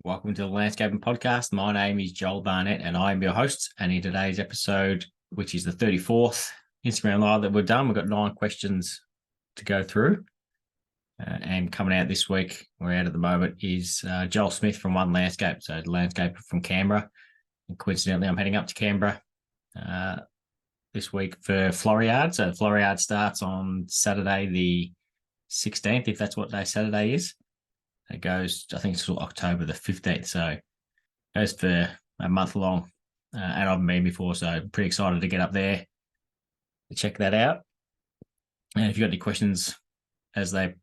Welcome to the Landscaping Podcast. My name is Joel Barnett and I am your host. And in today's episode, which is the 34th Instagram Live that we've done, we've got 9 questions to go through. And coming out this week, we're out at the moment, is Joel Smith from One Landscape. So the landscaper from Canberra. And coincidentally, I'm heading up to Canberra this week for Floriade. So Floriade starts on Saturday the 16th, if that's what day Saturday is. It goes, I think it's till October the 15th. So it goes for a month long. And I've been before, so I'm pretty excited to get up there to check that out. And if you've got any questions as they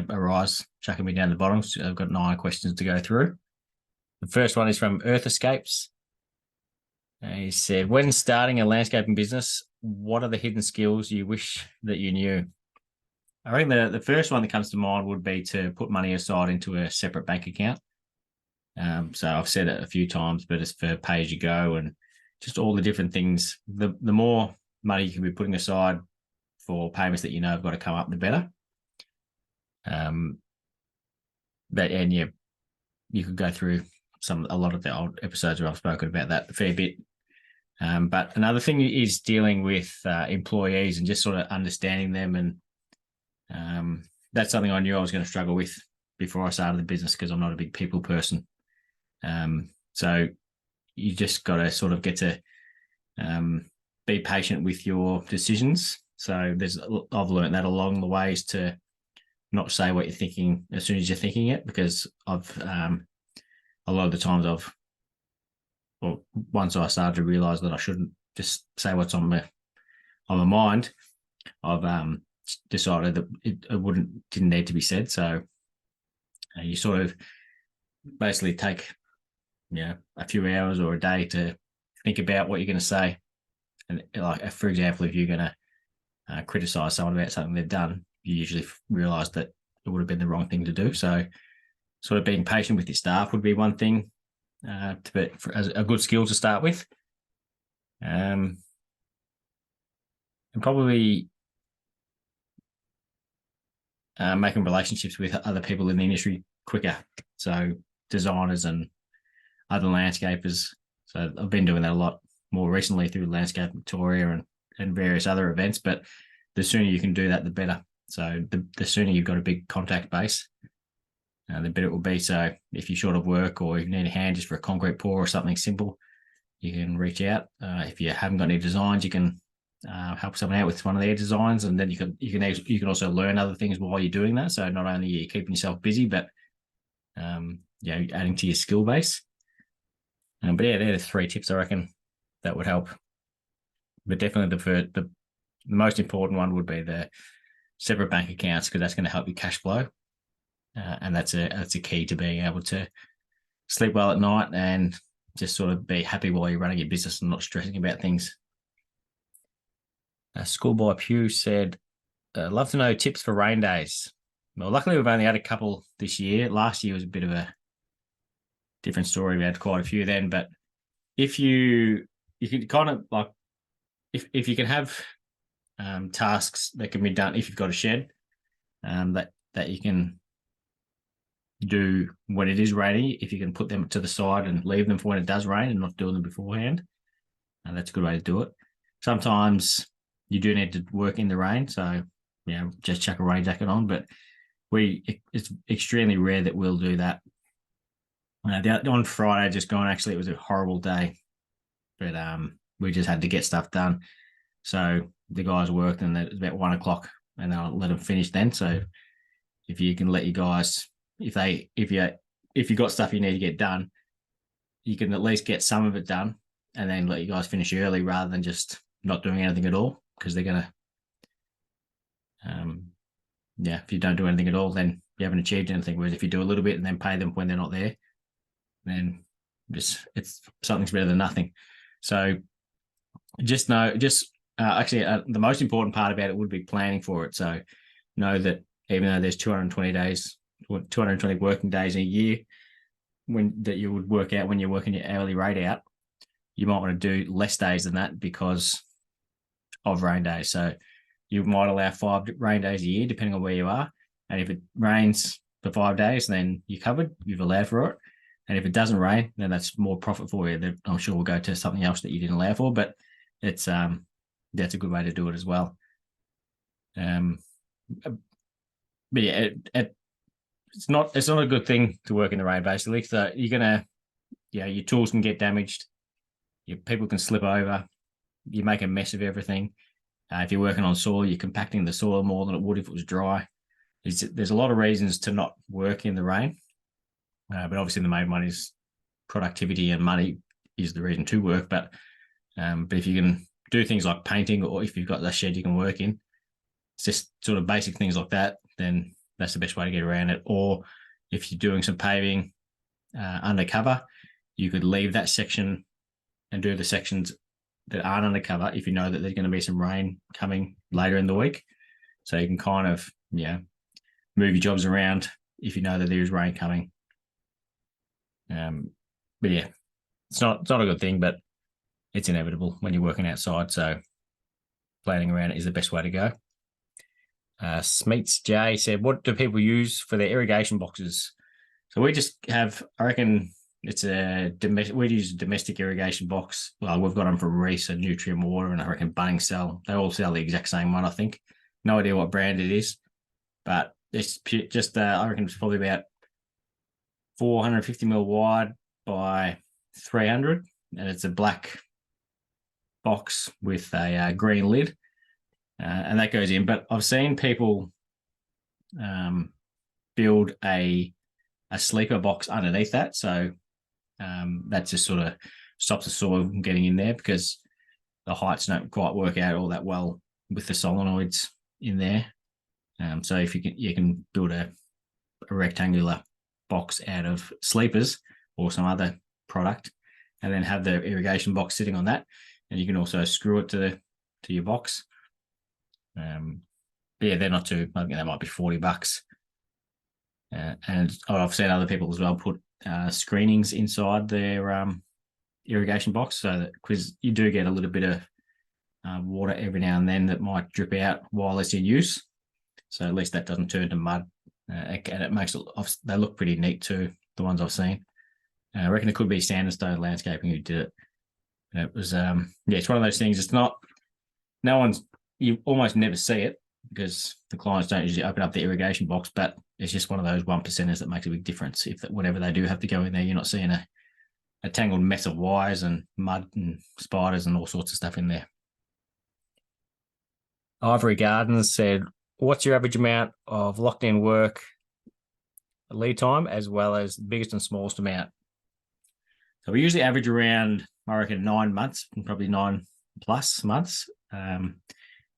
arise, chucking me down the bottom. So I've got 9 questions to go through. The first one is from Earth Escapes. He said, when starting a landscaping business, what are the hidden skills you wish that you knew? I reckon the first one that comes to mind would be to put money aside into a separate bank account. So I've said it a few times, but it's for pay as you go and just all the different things. The more money you can be putting aside for payments that you know have got to come up, the better. You could go through a lot of the old episodes where I've spoken about that a fair bit. But another thing is dealing with employees and just sort of understanding them, and that's something I knew I was going to struggle with before I started the business because I'm not a big people person. So you just got to sort of get to be patient with your decisions. So I've learned that along the ways to not say what you're thinking as soon as you're thinking it, because I've a lot of the times once I started to realise that I shouldn't just say what's on my mind, I've decided that it didn't need to be said. So you sort of basically take a few hours or a day to think about what you're going to say. And like, for example, if you're going to criticize someone about something they've done, you usually realize that it would have been the wrong thing to do. So sort of being patient with your staff would be one thing as a good skill to start with. And probably making relationships with other people in the industry quicker. So designers and other landscapers. So I've been doing that a lot more recently through Landscape Victoria and various other events, but the sooner you can do that, the better. So the sooner you've got a big contact base, the better it will be. So if you're short of work or you need a hand just for a concrete pour or something simple, you can reach out. If you haven't got any designs, you can help someone out with one of their designs, and then you can also learn other things while you're doing that. So not only are you keeping yourself busy, but adding to your skill base. But yeah, they're the 3 tips I reckon that would help. But definitely the most important one would be the separate bank accounts, because that's going to help you cash flow, and that's a key to being able to sleep well at night and just sort of be happy while you're running your business and not stressing about things. Schoolboy Pew said, love to know tips for rain days. Well, luckily we've only had a couple this year. Last year was a bit of a different story. We had quite a few then, but if you can kind of like, if you can have tasks that can be done, if you've got a shed that you can do when it is raining, if you can put them to the side and leave them for when it does rain and not doing them beforehand, and that's a good way to do it. Sometimes you do need to work in the rain, so just chuck a rain jacket on, but it's extremely rare that we'll do that. On Friday just gone, actually, it was a horrible day, but we just had to get stuff done. So the guys worked, and it was about 1 o'clock, and I'll let them finish then. So if you can let your guys, if you got stuff you need to get done, you can at least get some of it done, and then let you guys finish early rather than just not doing anything at all, because they're gonna, if you don't do anything at all, then you haven't achieved anything. Whereas if you do a little bit and then pay them when they're not there, then it's something's better than nothing. So the most important part about it would be planning for it. So know that even though there's 220 days, or 220 working days a year, that you would work out when you're working your hourly rate out, you might want to do less days than that because of rain days. So you might allow 5 rain days a year, depending on where you are. And if it rains for 5 days, then you're covered. You've allowed for it. And if it doesn't rain, then that's more profit for you. That I'm sure we'll go to something else that you didn't allow for, but it's that's a good way to do it as well. But yeah, it's not a good thing to work in the rain, basically. So you're gonna, your tools can get damaged, your people can slip over, you make a mess of everything. If you're working on soil, you're compacting the soil more than it would if it was dry. There's a lot of reasons to not work in the rain, but obviously the main one is productivity, and money is the reason to work. But if you can do things like painting, or if you've got a shed you can work in, it's just sort of basic things like that, then that's the best way to get around it. Or if you're doing some paving undercover, you could leave that section and do the sections that aren't undercover if you know that there's going to be some rain coming later in the week. So you can kind of, move your jobs around if you know that there is rain coming. But yeah, it's not a good thing, but it's inevitable when you're working outside. So planning around it is the best way to go. Smeets J said, what do people use for their irrigation boxes? So we just have, I reckon it's we use a domestic irrigation box. Well, we've got them from Reese and Nutrient Water, and I reckon Bunnings they all sell the exact same one, I think. No idea what brand it is, but it's just, I reckon it's probably about 450 mil wide by 300, and it's a black box with a green lid. And that goes in. But I've seen people build a sleeper box underneath that. So that just sort of stops the soil from getting in there, because the heights don't quite work out all that well with the solenoids in there. So if you can build a rectangular box out of sleepers or some other product, and then have the irrigation box sitting on that, and you can also screw it to your box. But yeah, they're not too. I think they might be $40. And I've seen other people as well put screenings inside their irrigation box, so that, because you do get a little bit of water every now and then that might drip out while it's in use. So at least that doesn't turn to mud, and it makes it. They look pretty neat too, the ones I've seen. I reckon it could be Sandstone Landscaping who did it. And it was it's one of those things. It's not. You almost never see it, because the clients don't usually open up the irrigation box, but it's just one of those 1%ers that makes a big difference. Whenever they do have to go in there, you're not seeing a tangled mess of wires and mud and spiders and all sorts of stuff in there. Ivory Gardens said, what's your average amount of locked in work lead time, as well as the biggest and smallest amount? So we usually average around, I reckon, 9 months, probably 9+ months.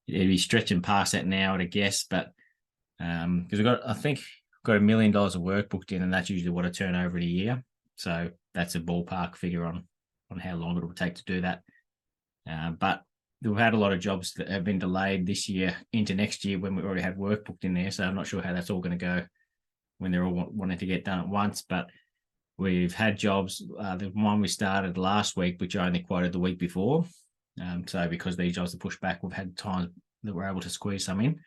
It'd be stretching past that now, I'd guess, but because I think we've got $1 million of work booked in, and that's usually what I turn over in a year. So that's a ballpark figure on how long it will take to do that. But we've had a lot of jobs that have been delayed this year into next year when we already had work booked in there. So I'm not sure how that's all going to go when they're all wanting to get done at once. But we've had jobs. The one we started last week, which I only quoted the week before. So because these jobs are pushed back, we've had time that we're able to squeeze some in.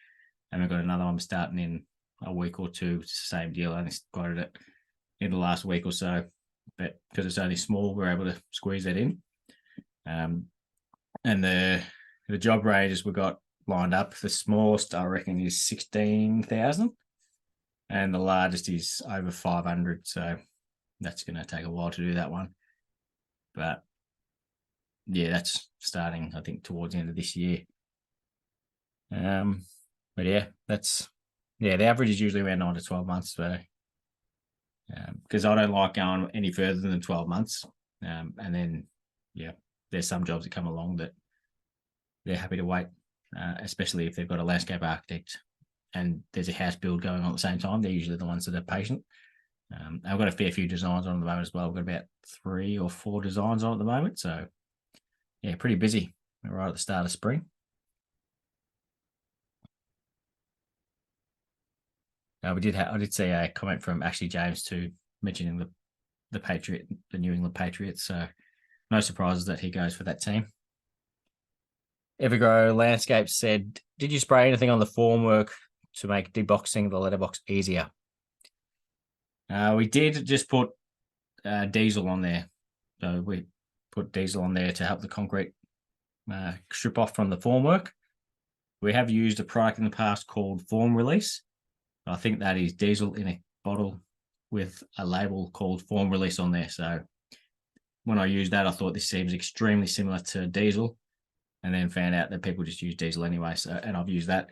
And we've got another one starting in a week or two. It's the same deal. I only quoted it in the last week or so. But because it's only small, we're able to squeeze that in. And the job ranges we've got lined up, the smallest, I reckon, is 16,000. And the largest is over 500. So that's going to take a while to do that one. But yeah, that's starting, I think, towards the end of this year. But yeah, the average is usually around 9 to 12 months. So because I don't like going any further than 12 months. And then, there's some jobs that come along that they're happy to wait, especially if they've got a landscape architect and there's a house build going on at the same time. They're usually the ones that are patient. I've got a fair few designs on at the moment as well. I've got about 3 or 4 designs on at the moment. So yeah, pretty busy right at the start of spring. I did see a comment from Ashley James too, mentioning the New England Patriots. So no surprises that he goes for that team. Evergrow Landscape said, did you spray anything on the formwork to make deboxing the letterbox easier? We did just put diesel on there. So we put diesel on there to help the concrete strip off from the formwork. We have used a product in the past called Form Release. I think that is diesel in a bottle with a label called Form Release on there. So when I used that, I thought this seems extremely similar to diesel, and then found out that people just use diesel anyway. So, and I've used that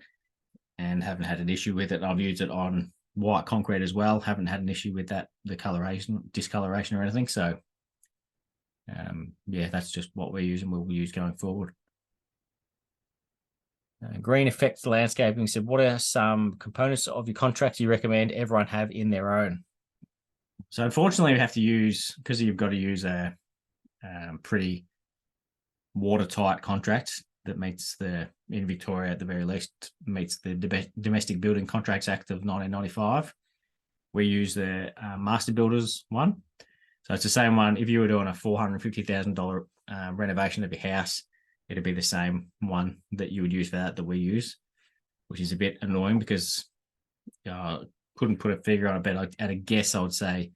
and haven't had an issue with it. I've used it on white concrete as well. Haven't had an issue with that, the discoloration or anything. So, yeah, that's just what we're using. We'll use going forward. Green Effects Landscaping said, what are some components of your contract you recommend everyone have in their own? So unfortunately, we have to use, because you've got to use a pretty watertight contract that meets in Victoria at the very least, meets the Domestic Building Contracts Act of 1995. We use the Master Builders one. So it's the same one. If you were doing a $450,000 renovation of your house, it'd be the same one that you would use for that we use, which is a bit annoying because couldn't put a figure on it, but at a guess, I would say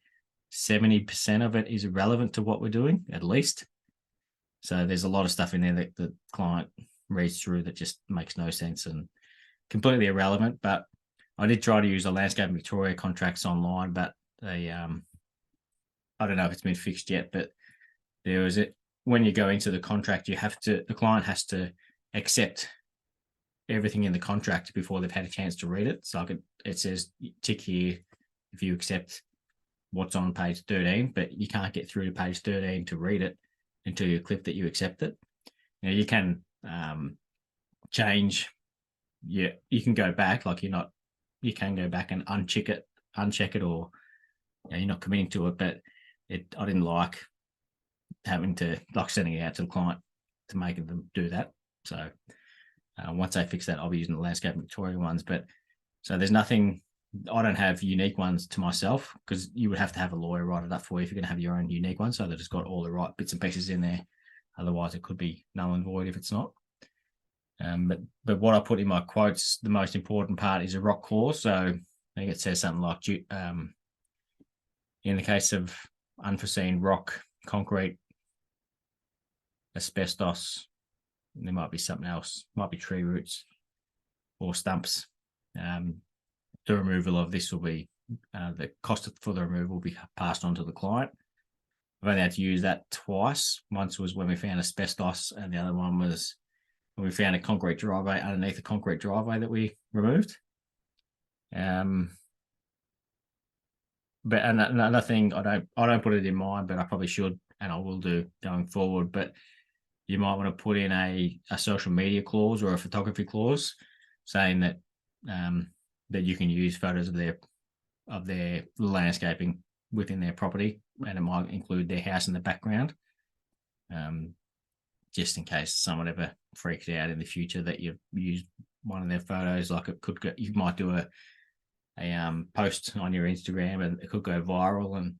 70% of it is irrelevant to what we're doing, at least. So there's a lot of stuff in there that the client reads through that just makes no sense and completely irrelevant. But I did try to use the Landscape Victoria contracts online, but they, I don't know if it's been fixed yet, but there was it. When you go into the contract, the client has to accept everything in the contract before they've had a chance to read it. So it says tick here if you accept what's on page 13, but you can't get through to page 13 to read it until you click that you accept it. Now you can change. Yeah, you can go back, like you can go back and uncheck it, or you're not committing to it. But I didn't like having to sending it out to the client to make them do that. So once I fix that, I'll be using the Landscape Victoria ones. But so there's nothing. I don't have unique ones to myself, because you would have to have a lawyer write it up for you if you're going to have your own unique one, so that it's got all the right bits and pieces in there. Otherwise, it could be null and void if it's not. But what I put in my quotes, the most important part is a rock clause. So I think it says something like, in the case of unforeseen rock, concrete, asbestos, there might be something else, might be tree roots or stumps. The removal of this will be, the cost for the removal will be passed on to the client. I've only had to use that twice. Once was when we found asbestos, and the other one was when we found a concrete driveway underneath the concrete driveway that we removed. But another thing, I don't put it in mine, but I probably should, and I will do going forward. But you might want to put in a social media clause or a photography clause saying that that you can use photos of their landscaping within their property, and it might include their house in the background, just in case someone ever freaks out in the future that you've used one of their photos. Like you might do a post on your Instagram and it could go viral, and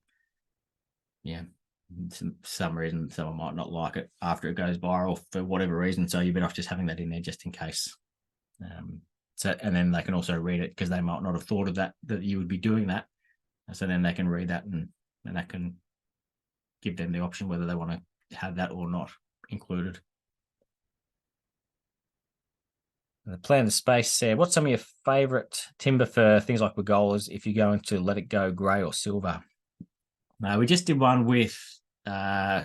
some reason someone might not like it after it goes viral for whatever reason. So you're better off just having that in there just in case. So, and then they can also read it, because they might not have thought of that you would be doing that. So then they can read that, and that can give them the option whether they want to have that or not included. And the Plan the Space said, what's some of your favourite timber for things like pergolas if you're going to let it go grey or silver? We just did one with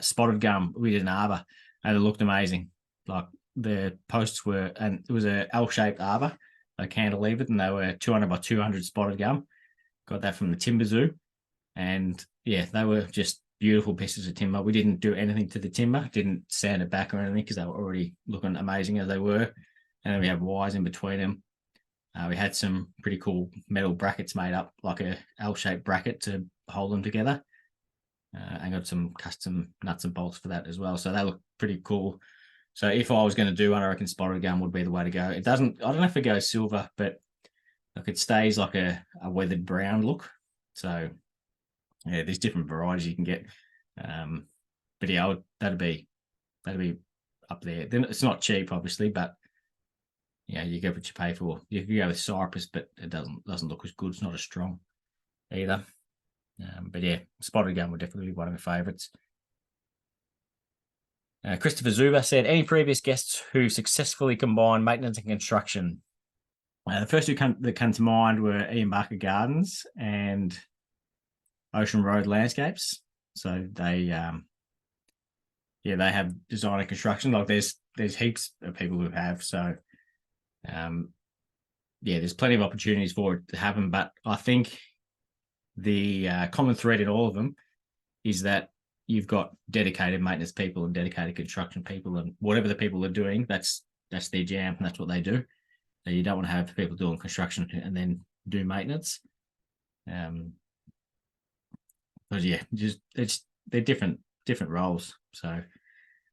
spotted gum. We did an arbor, and it looked amazing. Like the posts were, and it was a L-shaped arbor, a cantilevered, and they were 200 by 200 spotted gum. Got that from the Timber Zoo, and yeah, they were just beautiful pieces of timber. We didn't do anything to the timber, didn't sand it back or anything, because they were already looking amazing as they were. And then we have wires in between them. We had some pretty cool metal brackets made up, like a L-shaped bracket to hold them together, and got some custom nuts and bolts for that as well. So they look pretty cool. So if I was going to do one, I reckon spotted gum would be the way to go. It doesn't, I don't know if it goes silver, but like it stays like a weathered brown look. So yeah, there's different varieties you can get. But yeah, that'd be up there. Then it's not cheap, obviously, but yeah, you get what you pay for. You can go with cypress, but it doesn't look as good. It's not as strong either. But yeah, spotted gun would definitely be one of my favourites. Christopher Zuba said, any previous guests who successfully combined maintenance and construction? The first two that come to mind were Ian Barker Gardens and Ocean Road Landscapes. So they, they have design and construction. Like there's heaps of people who have. So, there's plenty of opportunities for it to happen. But I think the common thread in all of them is that you've got dedicated maintenance people and dedicated construction people, and whatever the people are doing, that's their jam, and that's what they do. So you don't want to have people doing construction and then do maintenance. Because they're different roles. So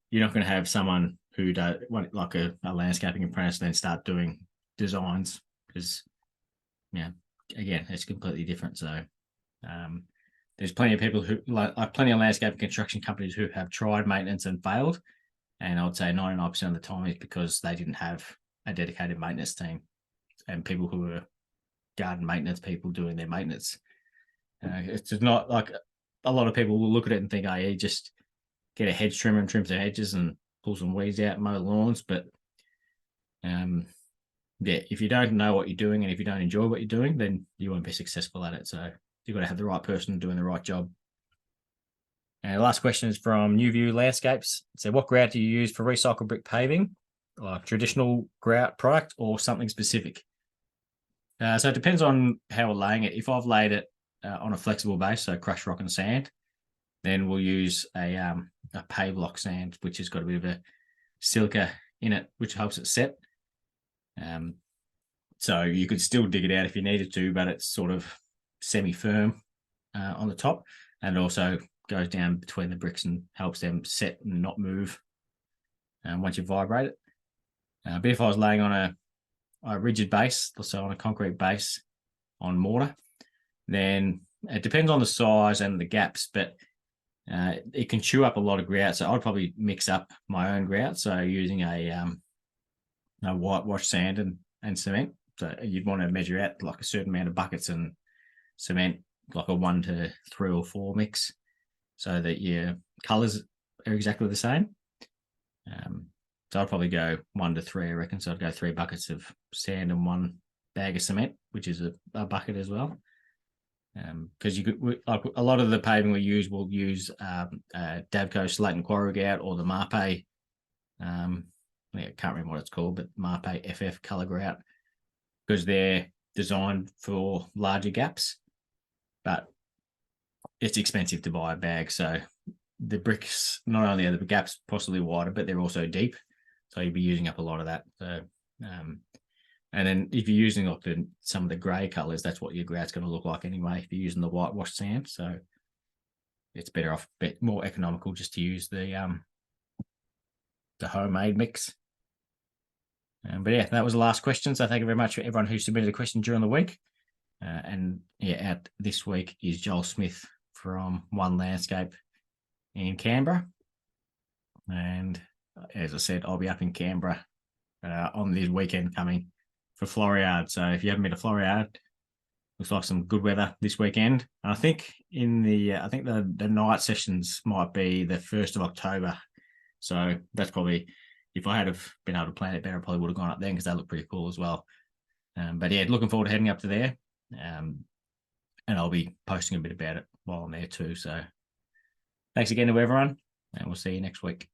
you're not going to have someone who does like a landscaping apprentice and then start doing designs, because again, it's completely different. So there's plenty of people who like plenty of landscape construction companies who have tried maintenance and failed. And I would say 99% of the time is because they didn't have a dedicated maintenance team and people who were garden maintenance people doing their maintenance. It's just not like a lot of people will look at it and think, oh, yeah, just get a hedge trimmer and trim some hedges and pull some weeds out and mow lawns. But if you don't know what you're doing and if you don't enjoy what you're doing, then you won't be successful at it. So you've got to have the right person doing the right job. And the last question is from New View Landscapes. So what grout do you use for recycled brick paving? Like traditional grout product or something specific? So it depends on how we're laying it. If I've laid it on a flexible base, so crushed rock and sand, then we'll use a pave block sand, which has got a bit of a silica in it, which helps it set. So you could still dig it out if you needed to, but it's sort of semi-firm on the top, and also goes down between the bricks and helps them set and not move once you vibrate it. But if I was laying on a rigid base, so on a concrete base on mortar, then it depends on the size and the gaps, but it can chew up a lot of grout. So I'd probably mix up my own grout, so using a whitewash sand and cement. So you'd want to measure out like a certain amount of buckets and cement, like a 1 to 3 or 4 mix, so that your colours are exactly the same. So I'd probably go 1 to 3, I reckon. So I'd go 3 buckets of sand and 1 bag of cement, which is a bucket as well. Because you could, like a lot of the paving we use, we'll use Davco Slate and Quarry Grout or the Marpe. I can't remember what it's called, but Marpe FF colour grout, because they're designed for larger gaps, but it's expensive to buy a bag. So the bricks, not only are the gaps possibly wider, but they're also deep. So you'd be using up a lot of that. So, and then if you're using like some of the grey colours, that's what your grout's going to look like anyway, if you're using the whitewash sand. So it's better off, a bit more economical just to use the homemade mix. But yeah, that was the last question. So thank you very much for everyone who submitted a question during the week. Out this week is Joel Smith from One Landscape in Canberra. And as I said, I'll be up in Canberra on this weekend coming for Floriade. So if you haven't been to Floriade, looks like some good weather this weekend. And I think the night sessions might be the 1st of October. So that's probably, if I had have been able to plan it better, I probably would have gone up then, because they look pretty cool as well. But yeah, looking forward to heading up to there. And I'll be posting a bit about it while I'm there too. So thanks again to everyone, and we'll see you next week.